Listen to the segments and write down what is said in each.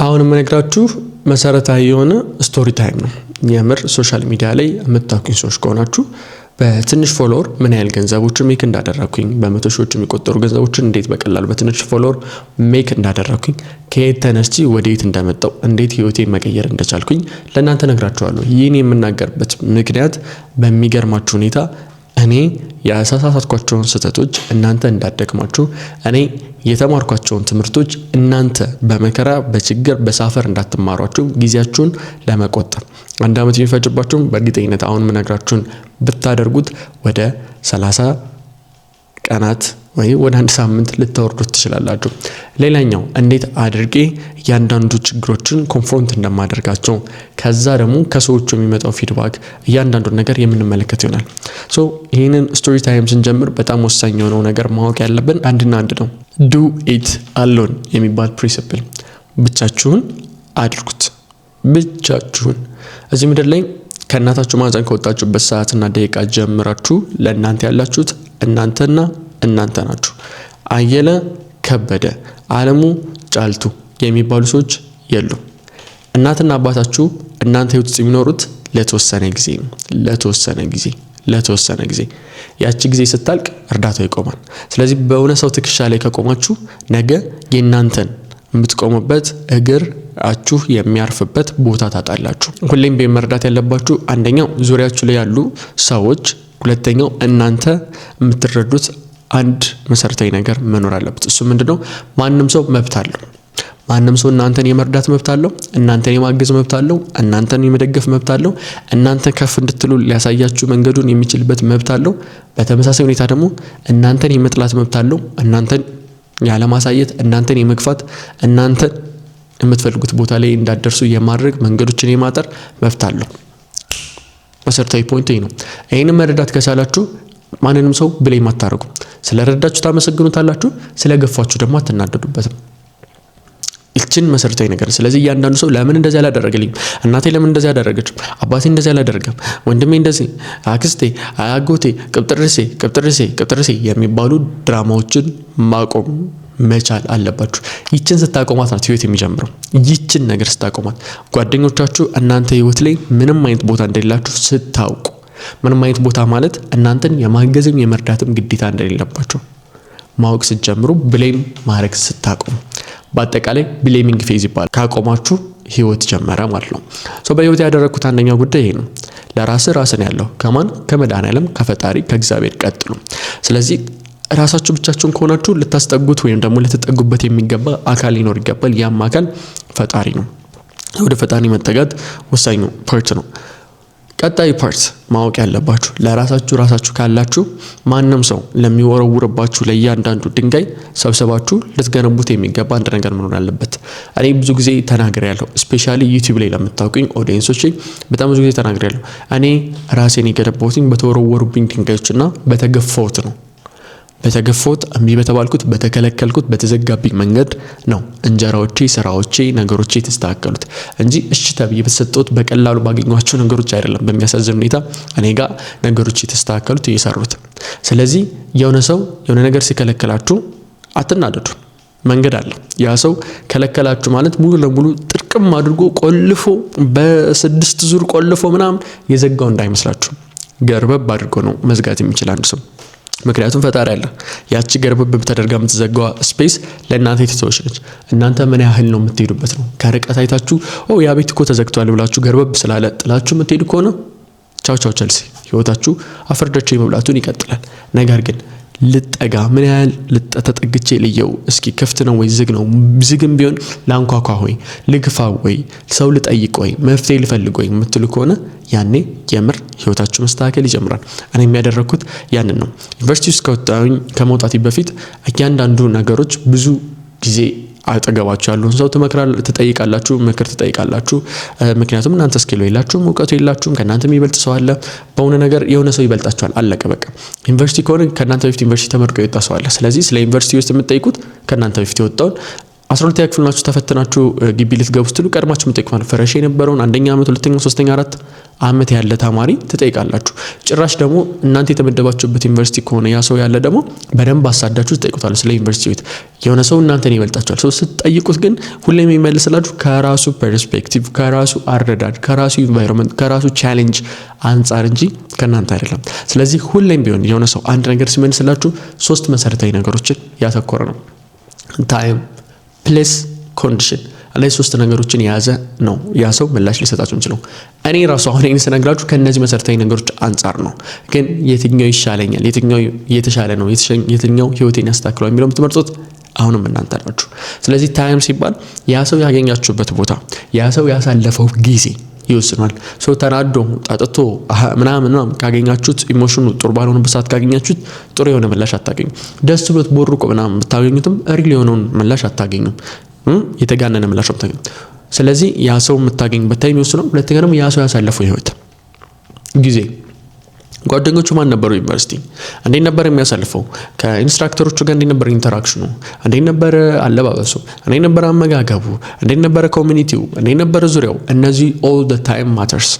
አሁን የምነግራችሁ መሰረታዊ የሆነ ስቶሪ ታይም ነው። የምር ሶሻል ሚዲያ ላይ የምታውቁኝ ሰዎች ከሆናችሁ በትንሽ ፎሎወር ምን ያህል ገንዘቦችን ሜክ እንዳደረኩኝ፣ በመቶ ሺዎች የሚቆጠሩ ገንዘቦችን እንዴት በቀላሉ በትንሽ ፎሎወር ሜክ እንዳደረኩኝ፣ ከየት ተነስቼ ወዴት እንደመጣው፣ እንዴት ህይወቴን መቀየር እንደቻልኩኝ ለእናንተ ነግራችኋለሁ። ይህን የምናገርበት ምክንያት በሚገርማችሁ ሁኔታ እኔ ያሳሳትኳቸውን ስህተቶች እናንተ እንዳትደግማችሁ፣ እኔ የተማርኳቸውን ትምህርቶች እናንተ በመከራ በችግር በሳፈር እንዳትማሯቸው ጊዜያችሁን ለመቆጠብ አንድ አመት የሚፈጅባችሁም በእርግጠኝነት አሁን ምነግራችሁን ብታደርጉት ወደ 30 ቀናት ወይ ወደ አንድ ሳምንት ልታወርዱት ትችላላችሁ። ሌላኛው እንዴት አድርጌ እያንዳንዱ ችግሮችን ኮንፍሮንት እንደማደርጋቸው ከዛ ደግሞ ከሰዎቹ የሚመጣው ፊድባክ እያንዳንዱ ነገር የምንመለከት ይሆናል። ይህንን ስቶሪ ታይም ስንጀምር በጣም ወሳኝ የሆነው ነገር ማወቅ ያለብን አንድና አንድ ነው። ዱ ኢት አሎን የሚባል ፕሪንሲፕል፣ ብቻችሁን አድርጉት። ብቻችሁን እዚህ ምድር ላይ ከእናታችሁ ማህፀን ከወጣችሁበት ሰዓትና ደቂቃ ጀምራችሁ ለእናንተ ያላችሁት እናንተና እናንተ ናችሁ። አየለ ከበደ፣ አለሙ ጫልቱ የሚባሉ ሰዎች የሉም። እናትና አባታችሁ እናንተ ህይወት ውስጥ የሚኖሩት ለተወሰነ ጊዜ ያቺ ጊዜ ስታልቅ እርዳታው ይቆማል። ስለዚህ በእውነ ሰው ትከሻ ላይ ከቆማችሁ ነገ የእናንተን የምትቆሙበት እግራችሁ የሚያርፍበት ቦታ ታጣላችሁ። ሁሌም በመርዳት ያለባችሁ አንደኛው ዙሪያችሁ ላይ ያሉ ሰዎች፣ ሁለተኛው እናንተ የምትረዱት አንድ መሰረታዊ ነገር መኖር አለበት። እሱ ምንድነው? ማንም ሰው መብት አለው። ማንም ሰው እናንተን የመርዳት መብት አለው፣ እናንተን የማገዝ መብት አለው፣ እናንተን የመደገፍ መብት አለው፣ እናንተ ከፍ እንድትሉ ሊያሳያችሁ መንገዱን የሚችልበት መብት አለው። በተመሳሳይ ሁኔታ ደግሞ እናንተን የመጥላት መብት አለው፣ እናንተን ያለ ማሳየት፣ እናንተን የመግፋት፣ እናንተን የምትፈልጉት ቦታ ላይ እንዳትደርሱ የማድረግ መንገዶችን የማጠር መብት አለው። መሰረታዊ ፖይንት ይሄ ነው። ይሄንን መረዳት ከቻላችሁ ማንንም ሰው ብሌም አታረጉ። ስለረዳችሁ ታመሰግኑታላችሁ፣ ስለገፋችሁ ደግሞ አትናደዱበትም። እቺን መሰረታዊ ነገር። ስለዚህ እያንዳንዱ ሰው ለምን እንደዚህ ያላደረገልኝ፣ እናቴ ለምን እንደዚህ ያደረገች፣ አባቴ እንደዚህ ያላደረገም፣ ወንድሜ እንደዚህ፣ አክስቴ፣ አጎቴ፣ ቅብጥርሴ የሚባሉ ድራማዎችን ማቆም መቻል አለባችሁ። ይችን ስታቆማት ናት ህይወት የሚጀምረው። ይችን ነገር ስታቆማት ጓደኞቻችሁ እናንተ ህይወት ላይ ምንም አይነት ቦታ እንደሌላችሁ ስታውቁ፣ ምንም አይነት ቦታ ማለት እናንተን የማገዝም የመርዳትም ግዴታ እንደሌለባችሁ ማወቅ ስትጀምሩ፣ ብሌም ማድረግ ስታቆሙ፣ በአጠቃላይ ብሌሚንግ ፌዝ ይባላል። ካቆማችሁ ህይወት ጀመረ ማለት ነው። በህይወት ያደረኩት አንደኛው ጉዳይ ይሄ ነው። ራስን ያለው ከማን? ከመድኃኒዓለም ከፈጣሪ ከእግዚአብሔር ቀጥሉ። ስለዚህ ራሳችሁ ብቻችሁን ከሆናችሁ ልታስጠጉት ወይም ደግሞ ልትጠጉበት የሚገባ አካል ሊኖር ይገባል። ያም አካል ፈጣሪ ነው። ወደ ፈጣሪ መጠጋት ወሳኙ ፓርት ነው። ቀጣይ ፓርት ማወቅ ያለባችሁ ራሳችሁ ካላችሁ ማንም ሰው ለሚወረውርባችሁ ለእያንዳንዱ ድንጋይ ሰብስባችሁ ልትገነቡት የሚገባ አንድ ነገር መኖር አለበት። እኔ ብዙ ጊዜ ተናግሬያለሁ። ስፔሻሊ ዩቲዩብ ላይ ለምታውቁኝ ኦዲየንሶቼ በጣም ብዙ ጊዜ ተናግሬያለሁ። እኔ ራሴን የገነባሁት በተወረወሩብኝ ድንጋዮችና በተገፋሁት ነው። በተገፋሁት፣ እምቢ በተባልኩት፣ በተከለከልኩት፣ በተዘጋብኝ መንገድ ነው እንጀራዎቼ፣ ስራዎቼ፣ ነገሮቼ ተስተካከሉት እንጂ እሺ ተብዬ በተሰጠሁት በቀላሉ ባገኘኋቸው ነገሮች አይደለም። በሚያሳዝን ሁኔታ እኔ ጋር ነገሮች የተስተካከሉት እየሰሩት። ስለዚህ የሆነ ሰው የሆነ ነገር ሲከለከላችሁ አትናደዱ። መንገድ አለ። ያ ሰው ከለከላችሁ ማለት ሙሉ ለሙሉ ጥርቅም አድርጎ ቆልፎ በ6 ዙር ቆልፎ ምናምን የዘጋው እንዳይመስላችሁ። ገርበብ አድርጎ ነው መዝጋት የሚችል አንድ ሰው። ምክንያቱም ፈጣሪ አለ። ያቺ ገርበብ ተደርጋ የምትዘጋው ስፔስ ለእናንተ የተተወች ነች። እናንተ ምን ያህል ነው የምትሄዱበት ነው። ከርቀት አይታችሁ ያ ቤት እኮ ተዘግቷል ብላችሁ ገርበብ ስላለ ጥላችሁ የምትሄዱ ከሆነ ቻው ቸልሲ፣ ህይወታችሁ አፈርዳችሁ የመብላቱን ይቀጥላል። ነገር ግን ልጠጋ፣ ምን ያህል ተጠግቼ ልየው እስኪ ክፍት ነው ወይ ዝግ ነው፣ ዝግም ቢሆን ላንኳኳ ሆይ ልግፋ ወይ ሰው ልጠይቅ ወይ መፍትሄ ልፈልግ ወይ የምትሉ ከሆነ ያኔ የምር ህይወታችሁ መስተካከል ይጀምራል። እኔ የሚያደርኩት ያንን ነው። ዩኒቨርሲቲ ውስጥ ከመውጣቴ በፊት እያንዳንዱ ነገሮች ብዙ ጊዜ አጠገባችሁ ያሉን ሰው ትጠይቃላችሁ፣ ምክር ትጠይቃላችሁ። ምክንያቱም እናንተ ስኪል የላችሁም፣ እውቀቱ የላችሁም፣ ከናንተ የሚበልጥ ሰው አለ። በእውነ ነገር የሆነ ሰው ይበልጣችኋል። አለቀ በቃ። ዩኒቨርሲቲ ከሆነ ከናንተ በፊት ዩኒቨርሲቲ ተመርቆ የወጣ ሰው አለ። ስለዚህ ስለ ዩኒቨርሲቲ ውስጥ የምትጠይቁት ከናንተ በፊት የወጣውን 12ኛ ክፍል ናችሁ ተፈትናችሁ ግቢ ልትገቡ ስትሉ ቀድማችሁ የምትጠይቁት ፍሬሽ የነበረውን አንደኛ ዓመት ሁለተኛ ሶስተኛ አራት ዓመት ያለ ተማሪ ትጠይቃላችሁ። ጭራሽ ደግሞ እናንተ የተመደባችሁበት ዩኒቨርሲቲ ከሆነ ያ ሰው ያለ ደግሞ በደንብ አሳዳችሁ ትጠይቁታላችሁ ስለ ዩኒቨርሲቲው። የሆነ ሰው እናንተን ይበልጣችኋል። ሰው ስትጠይቁት ግን ሁሌም የሚመልስላችሁ ከራሱ ፐርስፔክቲቭ፣ ከራሱ አረዳድ፣ ከራሱ ኢንቫይሮንመንት፣ ከራሱ ቻሌንጅ አንጻር እንጂ ከእናንተ አይደለም። ስለዚህ ሁሌም ቢሆን የሆነ ሰው አንድ ነገር ሲመልስላችሁ 3 መሰረታዊ ነገሮችን ያተኮረ ነው። ታይም፣ ፕሌስ፣ ኮንዲሽን። እነዚህ 3 ነገሮችን የያዘ ነው ያ ሰው ምላሽ ሊሰጣችሁ እንችላል። እኔ ራሱ አሁን ይሄን ስነግራችሁ ከነዚህ መሰረታዊ ነገሮች አንጻር ነው። ግን የትኛው ይሻለኛል፣ የትኛው የተሻለ ነው፣ የትኛው ህይወቴን ያስተካክላል የሚለው የምትመርጡት አሁንም እናንተ ናችሁ። ስለዚህ ታይም ሲባል ያ ሰው ያገኛችሁበት ቦታ፣ ያ ሰው ያሳለፈው ጊዜ ይወስናል። ሰው ተናዶ ጣጥቶ ምናምን ካገኛችሁት ኢሞሽኑ ጥሩ ባልሆነበት ሰዓት ካገኛችሁት ጥሩ የሆነ ምላሽ አታገኙም። ደስ ብሎት ቦርቆ ምናምን ብታገኙትም ሪል የሆነውን ምላሽ አታገኙም። የተጋነነ ምላሽ አታገኙም። ስለዚህ ያ ሰው የምታገኙበት ታይም ይወስናል። ሁለተኛ ደግሞ ያ ሰው ያሳለፈው ህይወት ጊዜ፣ ጓደኞቹ ማን ነበሩ? ዩኒቨርሲቲ እንዴት ነበር የሚያሳልፈው? ከኢንስትራክተሮቹ ጋር እንዴት ነበር ኢንተራክሽኑ? እንዴት ነበር አለባበሱ? እንዴት ነበር አመጋገቡ? እንዴት ነበር ኮሚኒቲው? እንዴት ነበር ዙሪያው? እነዚህ ኦል ዘ ታይም ማተርስ።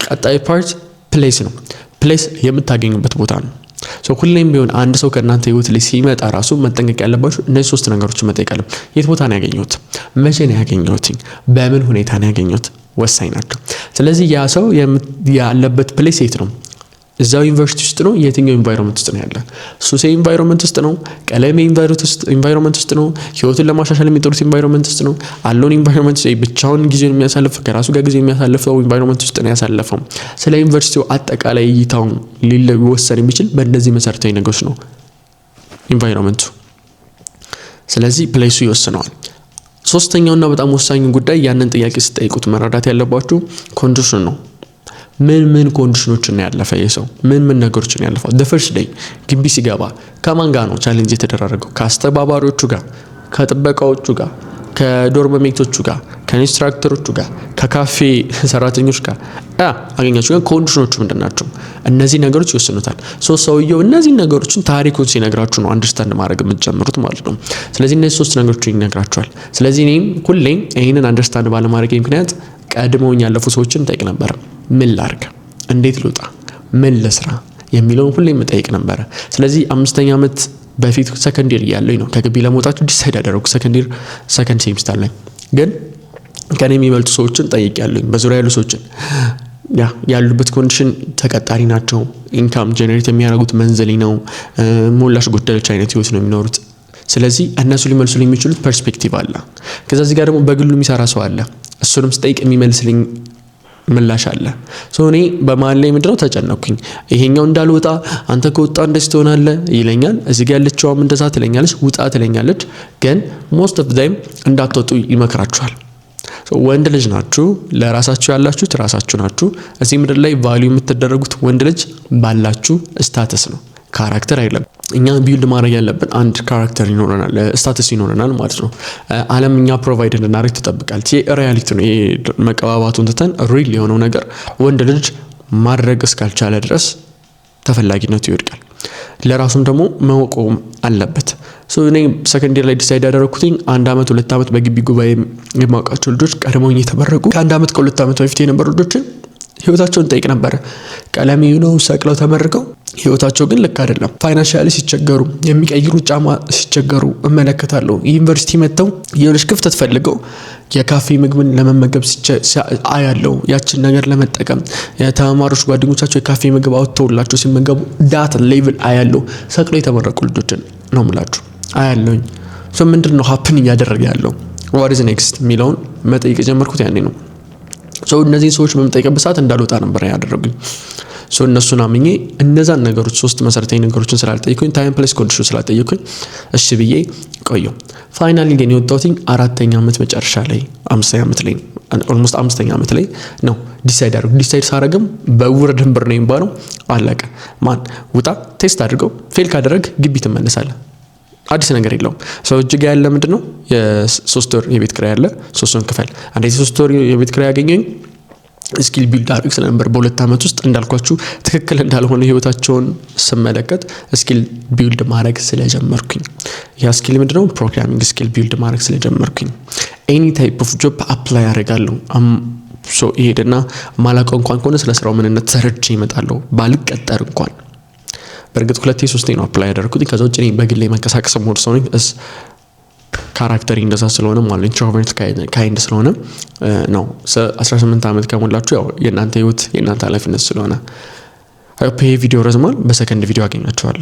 ቀጣይ ፓርት ፕሌስ ነው። ፕሌስ የምታገኙበት ቦታ ነው። ሁሌም ቢሆን አንድ ሰው ከእናንተ ህይወት ላይ ሲመጣ ራሱ መጠንቀቅ ያለባችሁ እነዚህ 3 ነገሮችን መጠየቅ አለ። የት ቦታ ነው ያገኘሁት? መቼ ነው ያገኘሁት? በምን ሁኔታ ነው ያገኘሁት? ወሳኝ ናቸው። ስለዚህ ያ ሰው ያለበት ፕሌስ የት ነው? እዛው ዩኒቨርሲቲ ውስጥ ነው? የትኛው ኢንቫይሮንመንት ውስጥ ነው ያለ? ሱሴ ኢንቫይሮንመንት ውስጥ ነው? ቀለሜ ኢንቫይሮንመንት ውስጥ ነው? ህይወቱን ለማሻሻል የሚጥሩት ኢንቫይሮንመንት ውስጥ ነው? አሎን ኢንቫይሮንመንት ብቻውን ጊዜውን የሚያሳልፍ ከራሱ ጋር ጊዜ የሚያሳልፈው ኢንቫይሮንመንት ውስጥ ነው ያሳለፈው? ስለ ዩኒቨርሲቲው አጠቃላይ እይታውን ሊወሰን የሚችል በእነዚህ መሰረታዊ ነገሮች ነው ኢንቫይሮንመንቱ። ስለዚህ ፕሌሱ ይወስነዋል። ሶስተኛውና በጣም ወሳኙ ጉዳይ ያንን ጥያቄ ስትጠይቁት መረዳት ያለባችሁ ኮንዲሽን ነው። ምን ኮንዲሽኖችን ነው ያለፈ የሰው ምን ነገሮችን ነው ያለፈው? the first day ግቢ ሲገባ ከማን ጋር ነው ቻሌንጅ የተደረገው? ከአስተባባሪዎቹ ጋር፣ ከጥበቃዎቹ ጋር፣ ከዶርም ሜቶቹ ጋር፣ ከኢንስትራክተሮቹ ጋር፣ ከካፌ ሰራተኞች ጋር አገኛችሁ። ግን ኮንዲሽኖቹ ምንድናቸው? እነዚህ ነገሮች ይወስኑታል። ሰውየው እነዚህ ነገሮችን ታሪኩን ሲነግራችሁ ነው አንደርስታንድ ማድረግ የምትጀምሩት ማለት ነው። ስለዚህ እነዚህ 3 ነገሮችን ይነግራችኋል። ስለዚህ እኔም ሁሌም ይሄንን አንደርስታንድ ባለማድረግ ምክንያት ቀድመውኝ ያለፉ ሰዎችን ጠይቅ ነበር። ምን ላርግ፣ እንዴት ልውጣ፣ ምን ልስራ የሚለውን ሁሌም መጠየቅ ነበር። ስለዚህ 5ኛ ዓመት በፊት ሰከንደሪ ያለኝ ነው ከግቢ ለመውጣት ዲሳይድ ያደረኩ ሰከንድ ሴሚስተር ላይ። ግን ከኔ የሚበልጡ ሰዎችን ጠይቅ ያለኝ በዙሪያ ያሉ ሰዎችን ያሉበት ኮንዲሽን ተቀጣሪ ናቸው፣ ኢንካም ጀነሬት የሚያደርጉት መንዝሊ ነው፣ ሞላሽ ጉዳዮች አይነት ህይወት ነው የሚኖሩት። ስለዚህ እነሱ ሊመልሱልኝ የሚችሉት ፐርስፔክቲቭ አለ። ከዛ እዚህ ጋር ደግሞ በግሉ የሚሰራ ሰው አለ። እሱንም ስጠይቅ የሚመልስልኝ ምላሽ አለ። እኔ በመሃል ላይ ምንድነው ተጨነቅኩኝ። ይሄኛው እንዳልወጣ አንተ ከወጣ እንደዚህ ትሆናለህ ይለኛል። እዚህ ጋር ያለችውም እንደዛ ትለኛለች፣ ውጣ ትለኛለች። ግን ሞስት ኦፍ ታይም እንዳትወጡ ይመክራችኋል። ወንድ ልጅ ናችሁ፣ ለራሳችሁ ያላችሁት ራሳችሁ ናችሁ። እዚህ ምድር ላይ ቫልዩ የምትደረጉት ወንድ ልጅ ባላችሁ ስታተስ ነው፣ ካራክተር አይደለም። እኛ ቢልድ ማድረግ ያለብን አንድ ካራክተር ይኖረናል፣ ስታተስ ይኖረናል ማለት ነው። ዓለም እኛ ፕሮቫይድ እንድናደርግ ትጠብቃለች። ይሄ ሪያሊቲ ነው። ይሄ መቀባባቱን ትተን ሪል የሆነው ነገር ወንድ ልጅ ማድረግ እስካልቻለ ድረስ ተፈላጊነቱ ይወድቃል። ለራሱም ደግሞ መቆም አለበት። እኔ ሰከንደሪ ላይ ዲሳይድ ያደረኩትኝ 1 ዓመት 2 ዓመት በግቢ ጉባኤ የማውቃቸው ልጆች ቀድመውኝ የተመረቁ ከ1 ዓመት ከ2 ዓመት በፊት የነበሩ ልጆችን ህይወታቸውን ጠይቅ ነበር። ቀለም ነው ሰቅለው ተመርቀው ህይወታቸው ግን ልክ አይደለም። ፋይናንሻሊ ሲቸገሩ፣ የሚቀይሩ ጫማ ሲቸገሩ እመለከታለሁ። ዩኒቨርሲቲ መጥተው የሆነች ክፍተት ፈልገው የካፌ ምግብን ለመመገብ አያለው። ያችን ነገር ለመጠቀም የተማሪዎች ጓደኞቻቸው የካፌ ምግብ አውጥተውላቸው ሲመገቡ ዳት ሌቭል አያለው። ሰቅለው የተመረቁ ልጆችን ነው የምላችሁ አያለውኝ። ምንድነው ሀፕን እያደረገ ያለው? what is next የሚለውን መጠየቅ ጀመርኩት ያኔ ነው። እነዚህ ሰዎች በመጠየቅበት ሰዓት እንዳልወጣ ነበር ያደረጉኝ። እነሱን አምኜ እነዛን ነገሮች 3 መሰረታዊ ነገሮችን ስላልጠየቁኝ ታይም ፕሌስ ኮንዲሽን ስላልጠየቁኝ እሺ ብዬ ቆየሁ። ፋይናሊ ግን የወጣሁት 4ኛ ዓመት መጨረሻ ላይ 5ኛ ዓመት ላይ ኦልሞስት 5ኛ ዓመት ላይ ነው ዲሳይድ ሳረግም በውር ድንብር ነው የሚባለው። አለቀ። ማን ውጣ፣ ቴስት አድርገው ፌል ካደረግ ግቢ ትመለሳለህ። አዲስ ነገር የለውም። እጅግ ያለ ምንድነው የ3 ወር የቤት ኪራይ ያለ 3 ወር ክፈል። አንዴ 3 ወር የቤት ኪራይ ያገኘኝ ስኪል ቢልድ አድርግ ስለነበር በሁለት ዓመት ውስጥ እንዳልኳችሁ ትክክል እንዳልሆነ ህይወታቸውን ስመለከት ስኪል ቢልድ ማድረግ ስለጀመርኩኝ ያ ስኪል ምንድነው ፕሮግራሚንግ ስኪል ቢልድ ማድረግ ስለጀመርኩኝ ኤኒ ታይፕ ኦፍ ጆብ አፕላይ አደርጋለሁ ሶ ይሄድና ማላውቀው እንኳን ከሆነ ስለ ስራው ምንነት ተረድቼ እመጣለሁ ባልቀጠር እንኳን በርግጥ 2-3 ነው አፕላይ ያደረኩት ከዛ ውጪ በግሌ መንቀሳቀስ ሞድ ሰው ነኝ ካራክተሪ እንደዛ ስለሆነ ማለት ኢንትሮቨርት ካይንድ ስለሆነ ነው 18 ዓመት ከሞላችሁ ያው የናንተ ህይወት የናንተ ኃላፊነት ስለሆነ አይ ሆፕ ይሄ ቪዲዮ ረዝሟል በሰከንድ ቪዲዮ አገኛችኋለሁ